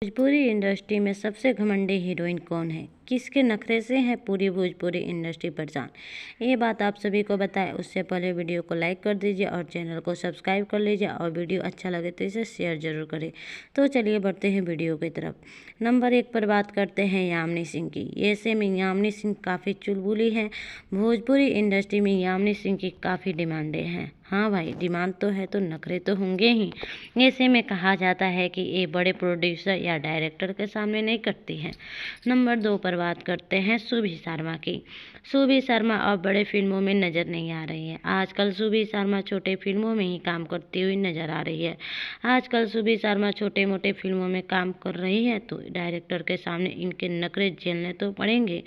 Bhojpuri industry में सबसे घमंडी हीरोइन कौन है? किसके नखरे से है पूरी भोजपुरी इंडस्ट्री परेशान? ये बात आप सभी को बताएं उससे पहले वीडियो को लाइक कर दीजिए और चैनल को सब्सक्राइब कर लीजिए और वीडियो अच्छा लगे तो इसे शेयर जरूर करें। तो चलिए बढ़ते हैं वीडियो की तरफ। नंबर 1 पर बात करते हैं यामिनी सिंह की। ऐसे में यामिनी सिंह काफ़ी चुलबुली हैं। भोजपुरी इंडस्ट्री में यामिनी सिंह की काफ़ी डिमांडें हैं। हाँ भाई, डिमांड तो है तो नखरे तो होंगे ही। ऐसे में कहा जाता है कि ये बड़े प्रोड्यूसर या डायरेक्टर के सामने नहीं करती हैं। नंबर 2 पर बात करते हैं सुभी शर्मा की। सुभी शर्मा अब बड़े फिल्मों में नज़र नहीं आ रही है। आजकल सुभी शर्मा छोटे फिल्मों में ही काम करती हुई नज़र आ रही है। आजकल सुभी शर्मा छोटे मोटे फिल्मों में काम कर रही है तो डायरेक्टर के सामने इनके नखरे झेलने तो पड़ेंगे।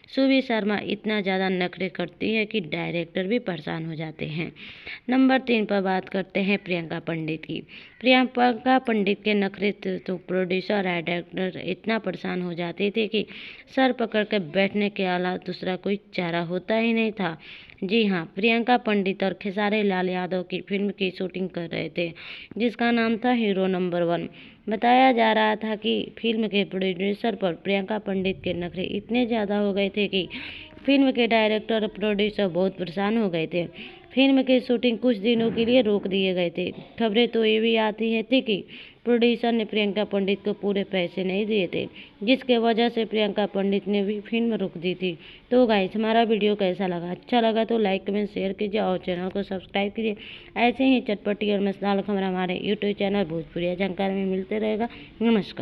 सुभी शर्मा इतना ज़्यादा नखरे करती है कि डायरेक्टर भी परेशान हो जाते हैं। नंबर 3 पर बात करते हैं प्रियंका पंडित की। प्रियंका पंडित के नखरे तो प्रोड्यूसर और डायरेक्टर इतना परेशान हो जाते थे कि सर पकड़ कर बैठने के अलावा दूसरा कोई चारा होता ही नहीं था। जी हाँ, प्रियंका पंडित और खेसारी लाल यादव की फिल्म की शूटिंग कर रहे थे जिसका नाम था हीरो नंबर 1। बताया जा रहा था कि फिल्म के प्रोड्यूसर पर प्रियंका पंडित के नखरे इतने ज़्यादा हो गए थे कि फिल्म के डायरेक्टर और प्रोड्यूसर बहुत परेशान हो गए थे। फिल्म की शूटिंग कुछ दिनों के लिए रोक दिए गए थे। खबरें तो ये भी आती है थी कि प्रोड्यूसर ने प्रियंका पंडित को पूरे पैसे नहीं दिए थे, जिसके वजह से प्रियंका पंडित ने भी फिल्म रोक दी थी। तो गाइस, हमारा वीडियो कैसा लगा? अच्छा लगा तो लाइक कमेंट शेयर कीजिए और चैनल को सब्सक्राइब कीजिए। ऐसे ही चटपटी और मसाला खबर हमारे यूट्यूब चैनल भोजपुरी जानकारी में मिलते रहेगा। नमस्कार।